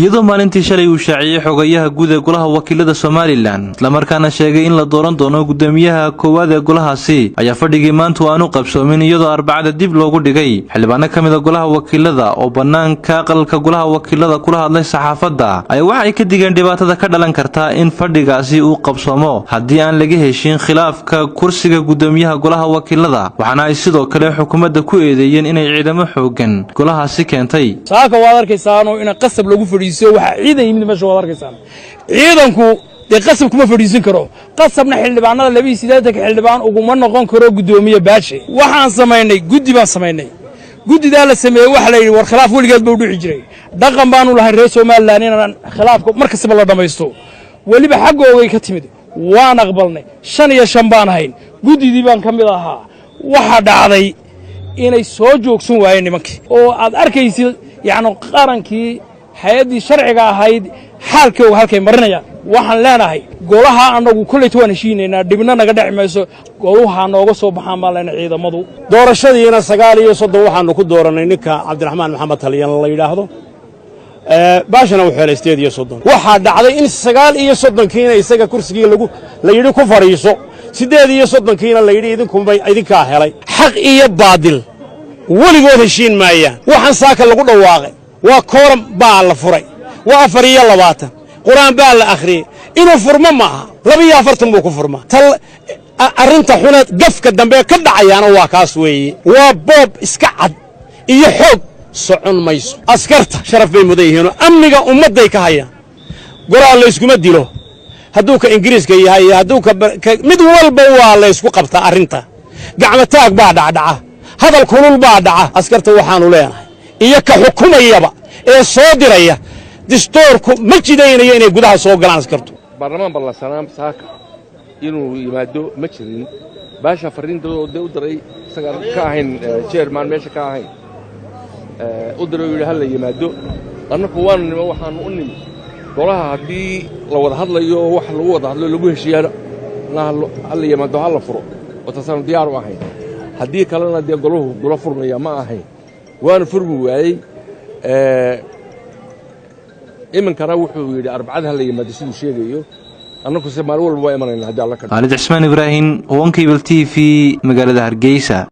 iyadoo maalintii shalay uu shaaciyay xogayaha guud ee golaha wakiilada Somaliland isla markaana sheegay in la dooran doono gudoomiyaha koowaad ee golahaasi ayaa fadhigii maanta aanu qabsoomin iyadoo arbacada dib loogu dhigay xildhibaano kamid ah golaha wakiilada oo banaanka aqalka golaha wakiilada kula hadlay saxaafadda ay waxa ay ka digeen dhibaatada ka dhalan karta in fadhigaasi uu qabsoomo haddii aan laga heshin khilaafka kursiga gudoomiyaha golaha wakiilada waxaana ay sidoo kale xukuumadda ku eedeeyeen inay ciidamo xoogan golahaasi keentay saaka waad arkaysaano in qasab lagu fadhiiso waxa ciidan yimid meesha waad arkaysaan ciidanku de qasab kuma fadhiisin karo qasabna xildhibaanada 28 xildhibaan ugu ma noqon karo gudoomiye baashi waxaan sameeynay guddi baan sameeynay guddiga la sameeyay waxa la yiri war khilaaf waligeed buu dhici jiray dhaqan baanu lahayn reer Soomaaliland inaan khilaafku markasta la dhamaysto waliba xaqooday ka timid waan aqbalnay 5 iyo 5 baan ahayn guddidii baan kamid ahaa waxa dhacday inay soo joogsan waayeen nimankii oo aad arkaysid yaani qarankii hay'adii sharciga ahayd xaalkooda halkay marinayaan waxaan leenahay golaha anagu kulay toona heshiinayna dibna naga dhacmayso golaha nooga soo baxaan maalayna ciidamadu doorashadiina 9 iyo 30 waxaanu ku dooranay ninka Cabdiraxmaan Maxamed Taliyan la yiraahdo baashana wuxuu helay 8 iyo 30 waxa dhacday in 9 iyo 30 kiina isaga kursiga la yiri ku fariiso 8 iyo 30 kiina la yiri idinka helay xaq iyo baadil waligood heshiin maayaan waxaan saaka lagu dhawaaqay waa kooram baa la furay waa 4 iyo 20 quraan baa la akhriyay inuu furmo ma aha 42 buu ku furmaa arinta xunad gafka dambe ka dhacayaana waa kaas weeye waa boob iska cad iyo xoog socon mayso askarta sharaf bay mudan yihiin amniga ummaday ka hayaan goraa la iskuma dilo hadduu ka Ingiriiska yahay hadduu ka mid walba waa la isku qabtaa arinta gacmo taag baa dhacdhaca hadal kulul baa dhaca askarta waxaanu leenahay iyo ka xukumayaba ee soo diraya distoorku ma jidaynayo inay gudaha soo galaan askartu baarlamaan ballansanaa saaka inuu yimaado ma jirin baasha fariintooda u diray isaga ka ahayn chairman meesha ka ahayn u diray inuu hal yimaado annagu waxaan u nimi golaha hadii la wada hadlayo wax lagu wada hadlo lagu heshiiyana hal yimaado hal furo watasan diyaar u ahayn hadii kalena de golo furmaya ma ahayn waan furmi waayay iminkana wuxuu yiri arbacada hal yimaado siduu sheegayo annagu Soomaali walba waa imanayna hadii alla ka Aalid Cismaan Ibrahim Cable TV magaalada Hargeysa.